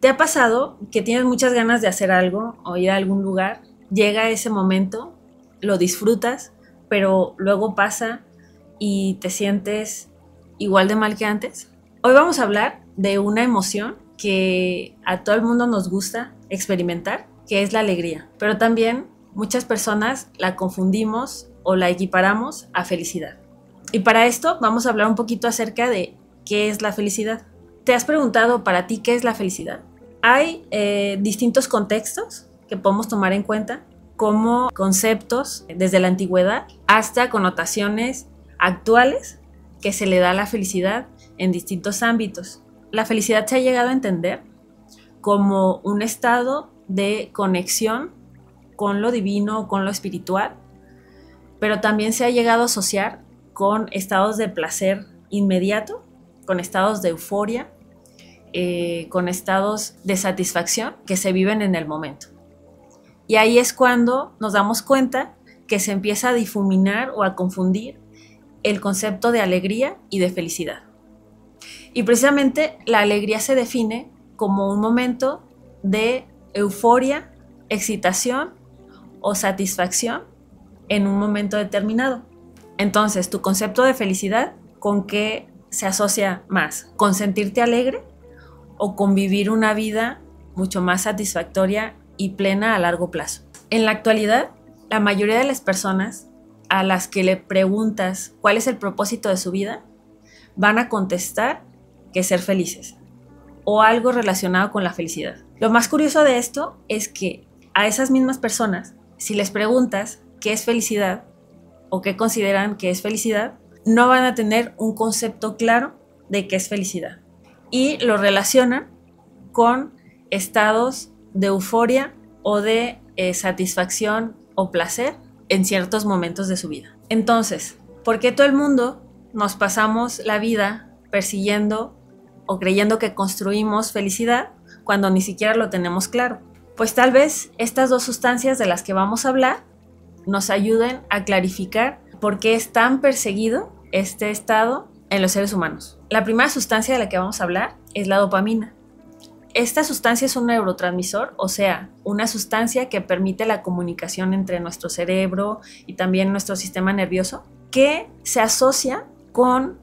¿Te ha pasado que tienes muchas ganas de hacer algo o ir a algún lugar? Llega ese momento, lo disfrutas, pero luego pasa y te sientes igual de mal que antes. Hoy vamos a hablar de una emoción que a todo el mundo nos gusta experimentar, que es la alegría. Pero también muchas personas la confundimos o la equiparamos a felicidad. Y para esto vamos a hablar un poquito acerca de qué es la felicidad. ¿Te has preguntado para ti qué es la felicidad? Hay distintos contextos que podemos tomar en cuenta, como conceptos desde la antigüedad hasta connotaciones actuales que se le da a la felicidad en distintos ámbitos. La felicidad se ha llegado a entender como un estado de conexión con lo divino, con lo espiritual, pero también se ha llegado a asociar con estados de placer inmediato, con estados de euforia, con estados de satisfacción que se viven en el momento. Y ahí es cuando nos damos cuenta que se empieza a difuminar o a confundir el concepto de alegría y de felicidad. Y precisamente la alegría se define como un momento de euforia, excitación o satisfacción en un momento determinado. Entonces, tu concepto de felicidad, ¿con qué se asocia más? ¿Con sentirte alegre o con vivir una vida mucho más satisfactoria y plena a largo plazo? En la actualidad, la mayoría de las personas a las que le preguntas cuál es el propósito de su vida, van a contestar que ser felices o algo relacionado con la felicidad. Lo más curioso de esto es que a esas mismas personas, si les preguntas qué es felicidad o qué consideran que es felicidad, no van a tener un concepto claro de qué es felicidad y lo relacionan con estados de euforia o de satisfacción o placer en ciertos momentos de su vida. Entonces, ¿por qué todo el mundo nos pasamos la vida persiguiendo o creyendo que construimos felicidad cuando ni siquiera lo tenemos claro? Pues tal vez estas dos sustancias de las que vamos a hablar nos ayuden a clarificar por qué es tan perseguido este estado en los seres humanos. La primera sustancia de la que vamos a hablar es la dopamina. Esta sustancia es un neurotransmisor, o sea, una sustancia que permite la comunicación entre nuestro cerebro y también nuestro sistema nervioso, que se asocia con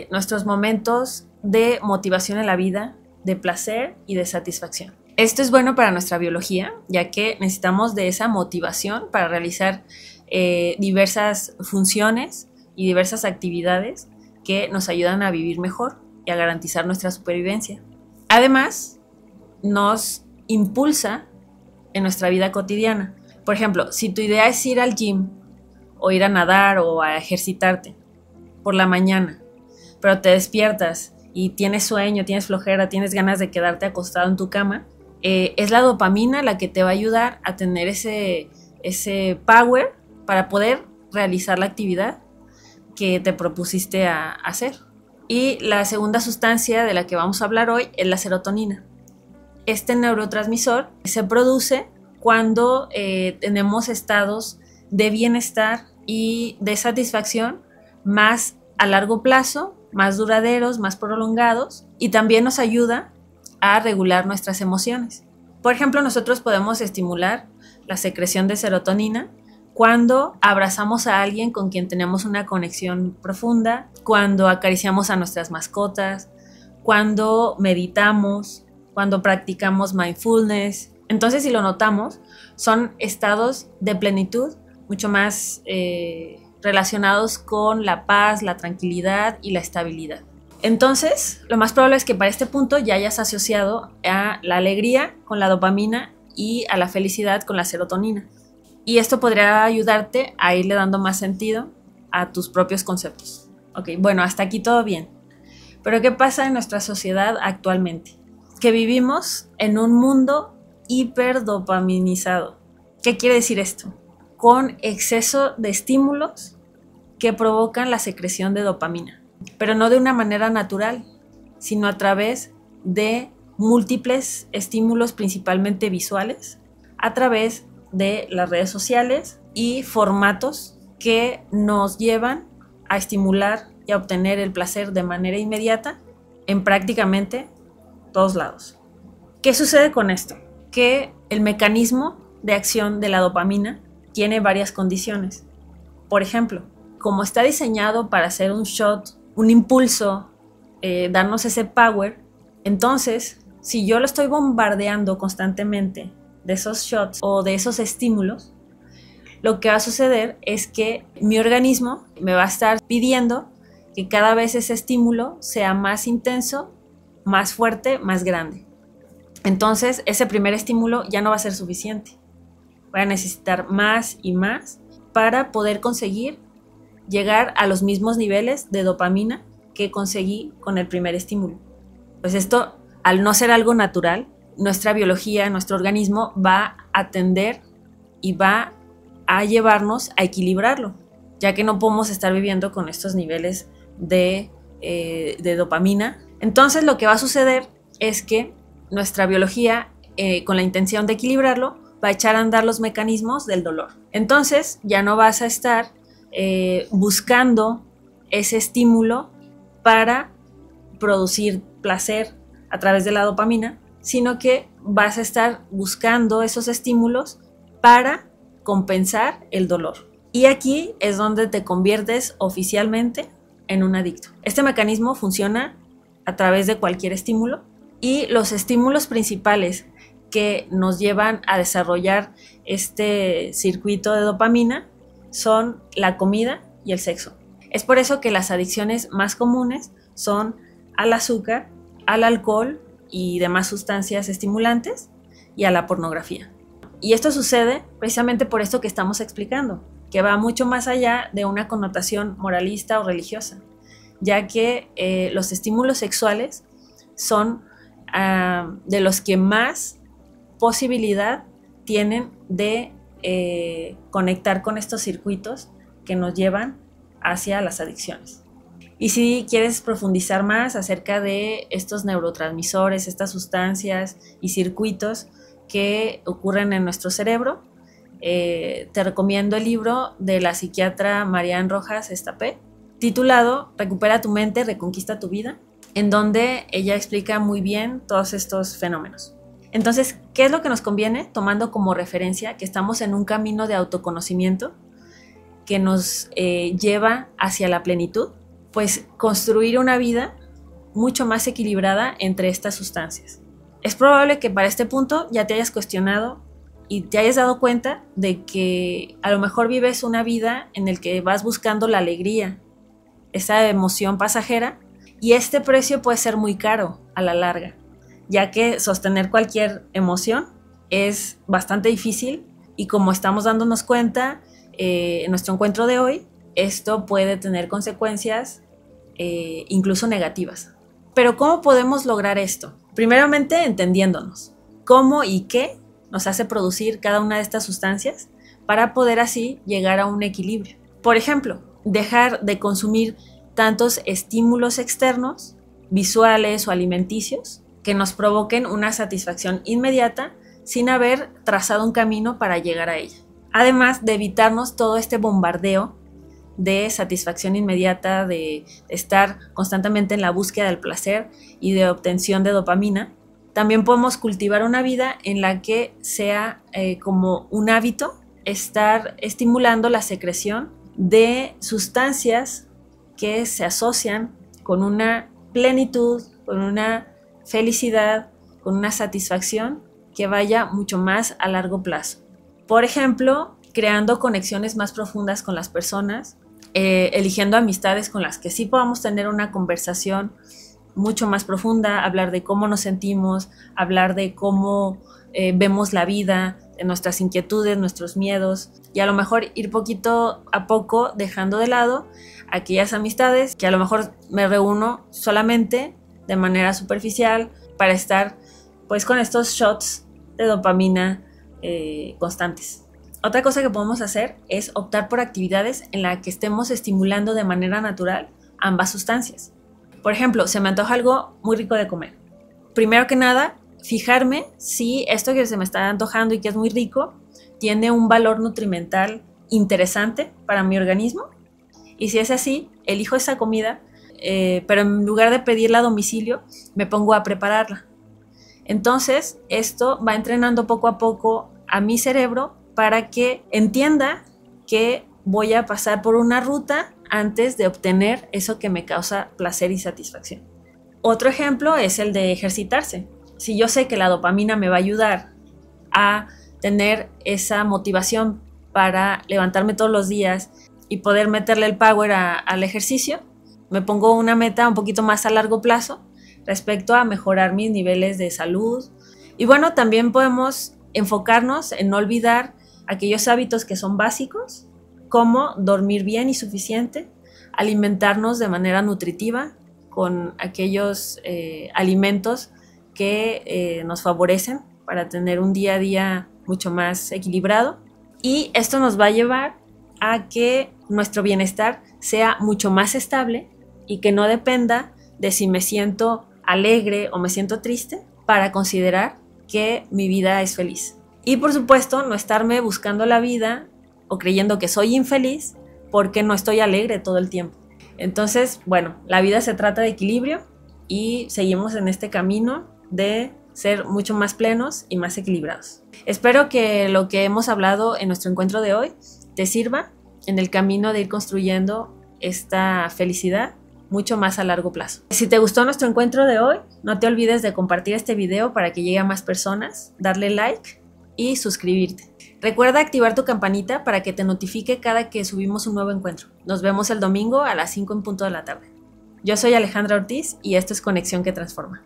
nuestros momentos de motivación en la vida, de placer y de satisfacción. Esto es bueno para nuestra biología, ya que necesitamos de esa motivación para realizar diversas funciones y diversas actividades que nos ayudan a vivir mejor y a garantizar nuestra supervivencia. Además, nos impulsa en nuestra vida cotidiana. Por ejemplo, si tu idea es ir al gym o ir a nadar o a ejercitarte por la mañana, pero te despiertas y tienes sueño, tienes flojera, tienes ganas de quedarte acostado en tu cama, es la dopamina la que te va a ayudar a tener ese power para poder realizar la actividad que te propusiste a hacer. Y la segunda sustancia de la que vamos a hablar hoy es la serotonina. Este neurotransmisor se produce cuando tenemos estados de bienestar y de satisfacción más a largo plazo, más duraderos, más prolongados, y también nos ayuda a regular nuestras emociones. Por ejemplo, nosotros podemos estimular la secreción de serotonina cuando abrazamos a alguien con quien tenemos una conexión profunda, cuando acariciamos a nuestras mascotas, cuando meditamos, cuando practicamos mindfulness. Entonces, si lo notamos, son estados de plenitud mucho más relacionados con la paz, la tranquilidad y la estabilidad. Entonces, lo más probable es que para este punto ya hayas asociado a la alegría con la dopamina y a la felicidad con la serotonina. Y esto podría ayudarte a irle dando más sentido a tus propios conceptos. Ok, bueno, hasta aquí todo bien. Pero ¿qué pasa en nuestra sociedad actualmente? Que vivimos en un mundo hiperdopaminizado. ¿Qué quiere decir esto? Con exceso de estímulos que provocan la secreción de dopamina, pero no de una manera natural, sino a través de múltiples estímulos, principalmente visuales, a través de las redes sociales y formatos que nos llevan a estimular y a obtener el placer de manera inmediata en prácticamente todos lados. ¿Qué sucede con esto? Que el mecanismo de acción de la dopamina tiene varias condiciones. Por ejemplo, como está diseñado para hacer un shot, un impulso, darnos ese power, entonces, si yo lo estoy bombardeando constantemente de esos shots o de esos estímulos, lo que va a suceder es que mi organismo me va a estar pidiendo que cada vez ese estímulo sea más intenso, más fuerte, más grande. Entonces, ese primer estímulo ya no va a ser suficiente. Voy a necesitar más y más para poder conseguir llegar a los mismos niveles de dopamina que conseguí con el primer estímulo. Pues esto, al no ser algo natural, nuestra biología, nuestro organismo va a tender y va a llevarnos a equilibrarlo, ya que no podemos estar viviendo con estos niveles de dopamina. Entonces lo que va a suceder es que nuestra biología, con la intención de equilibrarlo, va a echar a andar los mecanismos del dolor. Entonces ya no vas a estar buscando ese estímulo para producir placer a través de la dopamina, sino que vas a estar buscando esos estímulos para compensar el dolor. Y aquí es donde te conviertes oficialmente en un adicto. Este mecanismo funciona a través de cualquier estímulo y los estímulos principales que nos llevan a desarrollar este circuito de dopamina son la comida y el sexo. Es por eso que las adicciones más comunes son al azúcar, al alcohol y demás sustancias estimulantes y a la pornografía. Y esto sucede precisamente por esto que estamos explicando, que va mucho más allá de una connotación moralista o religiosa, ya que los estímulos sexuales son de los que más posibilidad tienen de conectar con estos circuitos que nos llevan hacia las adicciones. Y si quieres profundizar más acerca de estos neurotransmisores, estas sustancias y circuitos que ocurren en nuestro cerebro, te recomiendo el libro de la psiquiatra Marian Rojas Estapé, titulado Recupera tu mente, reconquista tu vida, en donde ella explica muy bien todos estos fenómenos. Entonces, ¿qué es lo que nos conviene? Tomando como referencia que estamos en un camino de autoconocimiento que nos lleva hacia la plenitud, pues construir una vida mucho más equilibrada entre estas sustancias. Es probable que para este punto ya te hayas cuestionado y te hayas dado cuenta de que a lo mejor vives una vida en la que vas buscando la alegría, esa emoción pasajera, y este precio puede ser muy caro a la larga, ya que sostener cualquier emoción es bastante difícil y como estamos dándonos cuenta en nuestro encuentro de hoy, esto puede tener consecuencias incluso negativas. Pero ¿cómo podemos lograr esto? Primeramente entendiéndonos cómo y qué nos hace producir cada una de estas sustancias para poder así llegar a un equilibrio. Por ejemplo, dejar de consumir tantos estímulos externos, visuales o alimenticios, que nos provoquen una satisfacción inmediata sin haber trazado un camino para llegar a ella. Además de evitarnos todo este bombardeo de satisfacción inmediata, de estar constantemente en la búsqueda del placer y de obtención de dopamina, también podemos cultivar una vida en la que sea como un hábito estar estimulando la secreción de sustancias que se asocian con una plenitud, con una felicidad, con una satisfacción que vaya mucho más a largo plazo. Por ejemplo, creando conexiones más profundas con las personas, eligiendo amistades con las que sí podamos tener una conversación mucho más profunda, hablar de cómo nos sentimos, hablar de cómo vemos la vida, de nuestras inquietudes, nuestros miedos, y a lo mejor ir poquito a poco dejando de lado aquellas amistades que a lo mejor me reúno solamente de manera superficial para estar pues con estos shots de dopamina constantes. Otra cosa que podemos hacer es optar por actividades en las que estemos estimulando de manera natural ambas sustancias. Por ejemplo, se me antoja algo muy rico de comer. Primero que nada, fijarme si esto que se me está antojando y que es muy rico tiene un valor nutrimental interesante para mi organismo. Y si es así, elijo esa comida, pero en lugar de pedirla a domicilio, me pongo a prepararla. Entonces, esto va entrenando poco a poco a mi cerebro para que entienda que voy a pasar por una ruta antes de obtener eso que me causa placer y satisfacción. Otro ejemplo es el de ejercitarse. Si yo sé que la dopamina me va a ayudar a tener esa motivación para levantarme todos los días y poder meterle el power al ejercicio, me pongo una meta un poquito más a largo plazo respecto a mejorar mis niveles de salud. Y bueno, también podemos enfocarnos en no olvidar aquellos hábitos que son básicos, como dormir bien y suficiente, alimentarnos de manera nutritiva con aquellos alimentos que nos favorecen para tener un día a día mucho más equilibrado. Y esto nos va a llevar a que nuestro bienestar sea mucho más estable y que no dependa de si me siento alegre o me siento triste para considerar que mi vida es feliz. Y por supuesto, no estarme buscando la vida o creyendo que soy infeliz porque no estoy alegre todo el tiempo. Entonces, bueno, la vida se trata de equilibrio y seguimos en este camino de ser mucho más plenos y más equilibrados. Espero que lo que hemos hablado en nuestro encuentro de hoy te sirva en el camino de ir construyendo esta felicidad mucho más a largo plazo. Si te gustó nuestro encuentro de hoy, no te olvides de compartir este video para que llegue a más personas, darle like y suscribirte. Recuerda activar tu campanita para que te notifique cada que subimos un nuevo encuentro. Nos vemos el domingo a las 5 en punto de la tarde. Yo soy Alejandra Ortiz y esto es Conexión que Transforma.